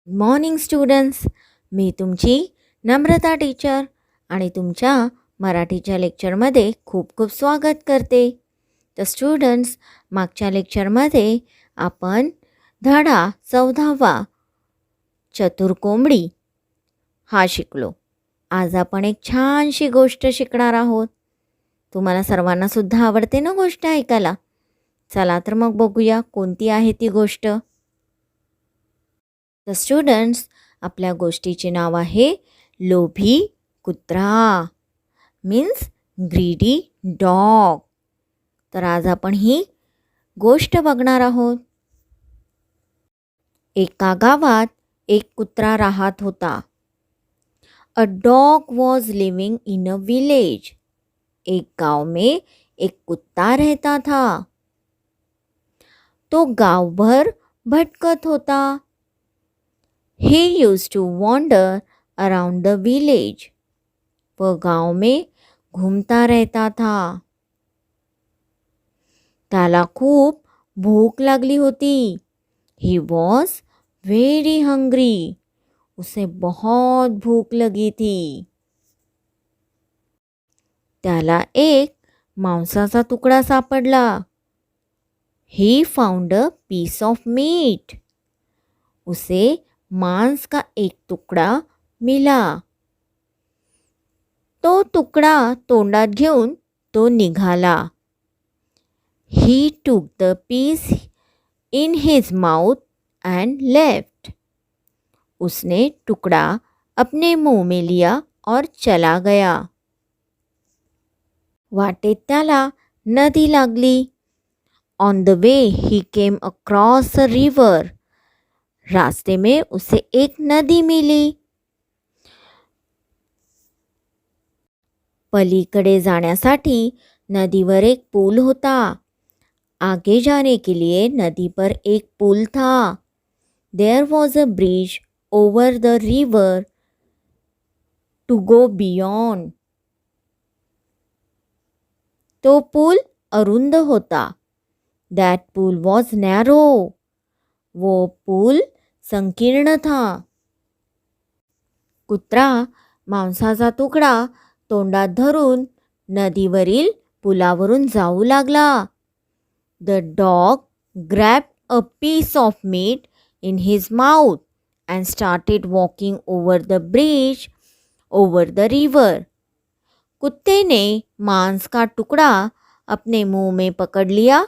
Morning students. मी तुमची नम्रता teacher आणि तुमच्या मराठीच्या लेक्चरमध्ये खूप खूप स्वागत करते. तर स्टुडंट्स, मागच्या लेक्चरमध्ये आपण धडा 14वा चतुर कोंबडी हा शिकलो. आज आपण एक छानशी गोष्ट शिकणार आहोत. तुम्हाला सर्वांना सुद्धा आवडते ना गोष्ट ऐकायला? चला तर मग बघूया कोणती आहे ती गोष्ट. तर स्टुडंट्स, आपल्या गोष्टीचे नाव आहे लोभी कुत्रा, मीन्स ग्रीडी डॉग. तर आज आपण ही गोष्ट बघणार आहोत. एका गावात एक कुत्रा राहत होता. A dog was living in a village. एक गांव में एक कुत्ता रहता था. तो गांव भर भटकत होता. He used to wander around the village. वह गांव में घूमता रहता था. त्याला खूप भूक लागली होती. He was very hungry. उसे बहुत भूक लगी थी. त्याला एक मांसाचा तुकडा सापडला. He found a piece of meat. उसे मांस का एक टुकड़ा मिला. तो तुकडा तोंडात घेऊन तो निघाला. He took the piece in his mouth and left. उसने टुकड़ा अपने मुंह में लिया और चला गया. वाटेत त्याला नदी लागली. On the way he came across a river. रास्ते में उसे एक नदी मिली. पलीकडे जाण्यासाठी नदीवर एक पुल होता. आगे जाने के लिए नदी पर एक पुल था. There was a bridge over the river to go beyond. तो पुल अरुंद होता. That pool was narrow. वो पुल संकीर्ण था. कुत्रा मांसाचा तुकडा तोंडात धरून नदीवरील पुलावरून जाऊ लागला. The dog grabbed a piece of meat in his mouth and started walking over the bridge over the river. कुत्ते ने मांस का टुकड़ा अपने मुंह में पकड़ लिया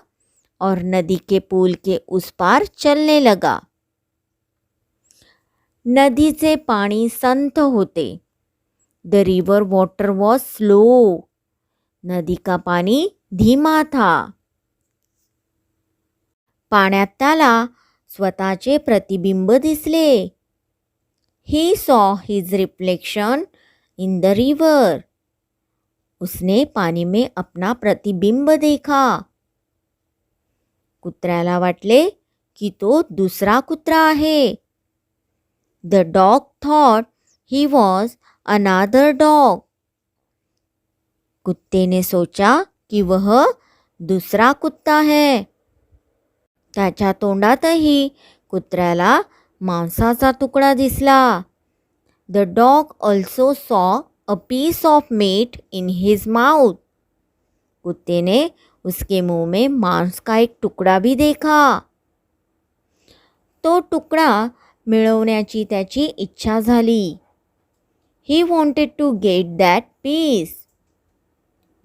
और नदी के पुल के उस पार चलने लगा. नदीचे पाणी संथ होते. The river water was slow. नदी का पाणी धीमा था. पाण्यात त्याला स्वतःचे प्रतिबिंब दिसले. He saw his reflection in the river. उसने पानी में अपना प्रतिबिंब देखा. कुत्र्याला वाटले की तो दुसरा कुत्रा आहे. The dog thought he was another dog. कुत्ते ने सोचा कि वह दूसरा कुत्ता है. त्याच्या तोंडातही कुत्र्याला मांसाचा तुकडा दिसला. The dog also saw a piece of meat in his mouth. कुत्ते ने उसके मुंह में मांस का एक टुकड़ा भी देखा. तो टुकड़ा मिळवण्याची त्याची इच्छा झाली. He wanted to get that piece.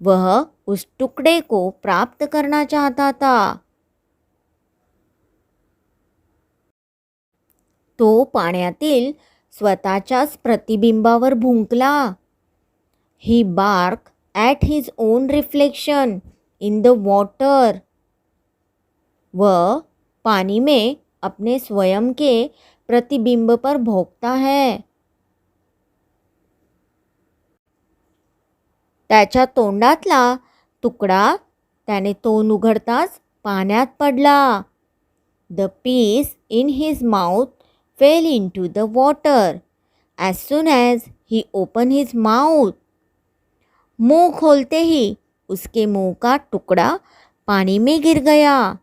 वह उस टुकड़े को प्राप्त करना चाहता था. तो पाण्यातील स्वतःच्याच प्रतिबिंबावर भुंकला. He barked at his own reflection in the water. वह पानी में अपने स्वयं के प्रतिबिंब पर भौंकता है. त्याच्या तोंडातला तुकडा त्याने तोंड उघडताच पाण्यात पडला. The piece in his mouth fell into the water. As soon as he opened his mouth. मुंह खोलते ही उसके मुंह का टुकड़ा पानी में गिर गया.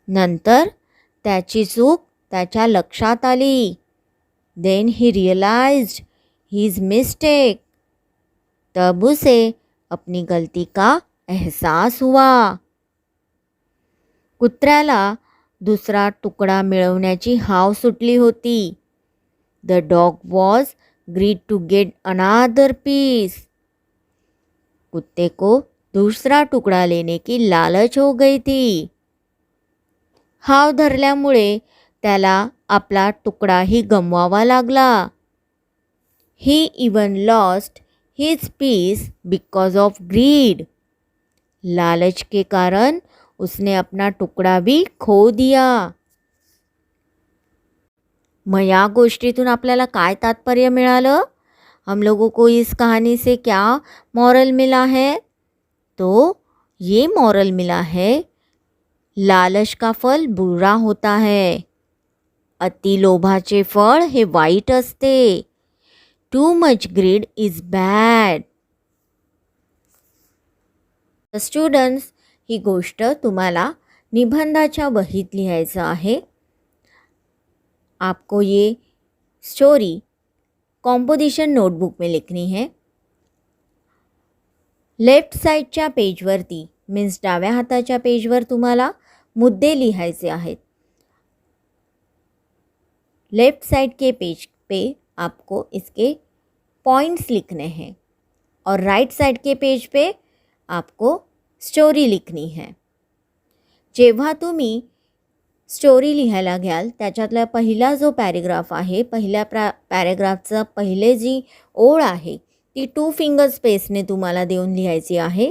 नंतर त्याची चूक त्याच्या लक्षात आली. Then he realised his mistake. तब उसे अपनी गलती का एहसास हुआ. कुत्र्याला दुसरा तुकडा मिळवण्याची हाव सुटली होती. The dog was greed to get another piece. कुत्ते को दूसरा टुकड़ा लेने की लालच हो गई थी. हाव धरल्यामुळे त्याला आपला तुकडाही गमवावा लागला. He even lost his piece because of greed. लालच के कारण उसने अपना टुकड़ा भी खो दिया. मग या गोष्टीतून आपल्याला काय तात्पर्य मिळालं? हम लोगों को इस कहानी से क्या मॉरल मिला है? तो ये मॉरल मिला है, लालच का फल बुरा होता है. अति लोभाचे फळ हे वाईट असते. Too much greed is bad. Students, ही गोष्ट तुम्हाला निबंधाच्या वहीत लिहायचं आहे. आपको ये स्टोरी कॉम्पोजिशन नोटबुक में लिखनी है. लेफ्ट साईडच्या पेजवरती मीन्स डाव्या हाताच्या पेजवर तुम्हाला मुद्दे लिहायचे आहेत. लेफ्ट साइड के पेज पे आपको इसके पॉइंट्स लिखने हैं और राइट साइड के पेज पे आपको स्टोरी लिखनी है. जेव्हा तुम्ही स्टोरी लिहायला घ्याल त्याच्यातला पहिला जो पॅरेग्राफ आहे, पहिल्या पॅरेग्राफचं पहिले जी ओळ आहे ती 2 फिंगर स्पेसने तुम्हाला देऊन लिहायची आहे.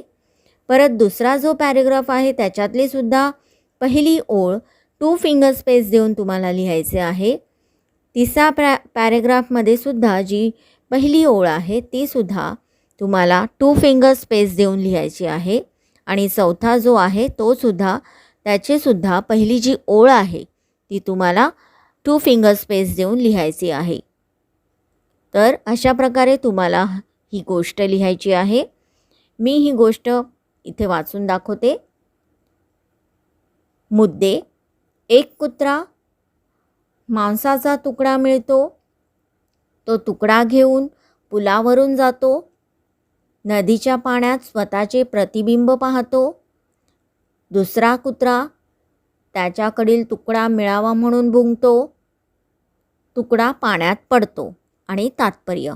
परत दुसरा जो पॅरेग्राफ आहे त्याच्यातली सुद्धा पहिली ओळ 2 फिंगर स्पेस देऊन तुम्हाला लिहायचे आहे. तिसरा पॅरेग्राफमध्ये सुद्धा जी पहिली ओळ आहे ती सुद्धा तुम्हाला 2 फिंगर स्पेस देऊन लिहायची आहे. आणि चौथा जो आहे तो सुद्धा त्याचीसुद्धा पहिली जी ओळ आहे ती तुम्हाला 2 फिंगर स्पेस देऊन लिहायची आहे. तर अशा प्रकारे तुम्हाला ही गोष्ट लिहायची आहे. मी ही गोष्ट इथे वाचून दाखवते. मुद्दे. एक कुत्रा मांसाचा तुकडा मिळतो. तो तुकडा घेऊन पुलावरून जातो. नदीच्या पाण्यात स्वतःचे प्रतिबिंब पाहतो. दुसरा कुत्रा त्याच्याकडील तुकडा मिळावा म्हणून भुंकतो. तुकडा पाण्यात पडतो. आणि तात्पर्य.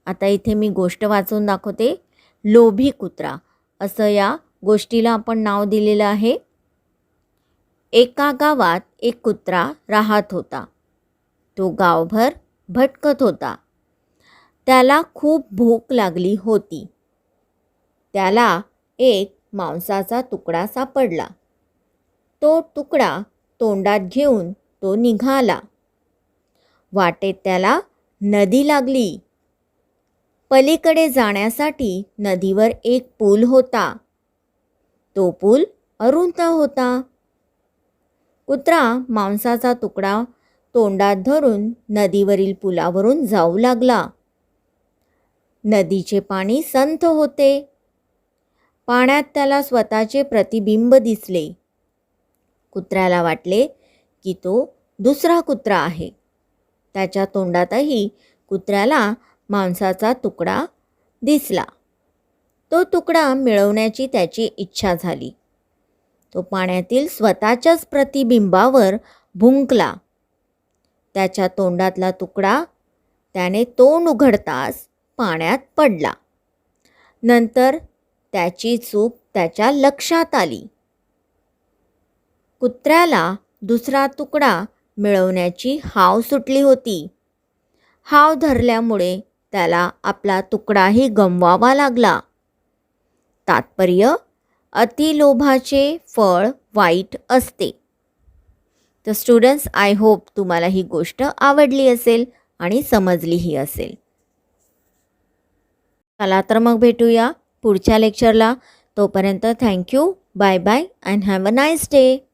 आता इथे मी गोष्ट वाचून दाखवते. लोभी कुत्रा असं या गोष्टीला आपण नाव दिलेलं आहे. एका गावात एक कुत्रा राहत होता. तो गावभर भटकत होता. त्याला खूप भूक लागली होती. त्याला एक मांसाचा तुकडा सापडला. तो तुकडा तोंडात घेऊन तो निघाला. वाटेत त्याला नदी लागली. पलीकडे जाण्यासाठी नदीवर एक पूल होता. तो पूल अरुंद होता. कुत्रा मांसाचा तुकडा तोंडात धरून नदीवरील पुलावरून जाऊ लागला. नदीचे पाणी संथ होते. पाण्यात त्याला स्वतःचे प्रतिबिंब दिसले. कुत्र्याला वाटले की तो दुसरा कुत्रा आहे. त्याच्या तोंडातही कुत्र्याला मांसाचा तुकडा दिसला. तो तुकडा मिळवण्याची त्याची इच्छा झाली. तो पाण्यातील स्वतःच्याच प्रतिबिंबावर भुंकला. त्याच्या तोंडातला तुकडा त्याने तोंड उघडताच पाण्यात पडला. नंतर त्याची चूक त्याच्या लक्षात आली. कुत्र्याला दुसरा तुकडा मिळवण्याची हाव सुटली होती. हाव धरल्यामुळे त्याला आपला तुकडाही गमवावा लागला. तात्पर्य. अतिलोभाचे फळ वाईट असते. तर स्टुडंट्स, आय होप तुम्हाला ही गोष्ट आवडली असेल आणि समजलीही असेल. चला तर मग भेटूया पुढच्या लेक्चरला. तोपर्यंत thank you. Bye bye and have a nice day.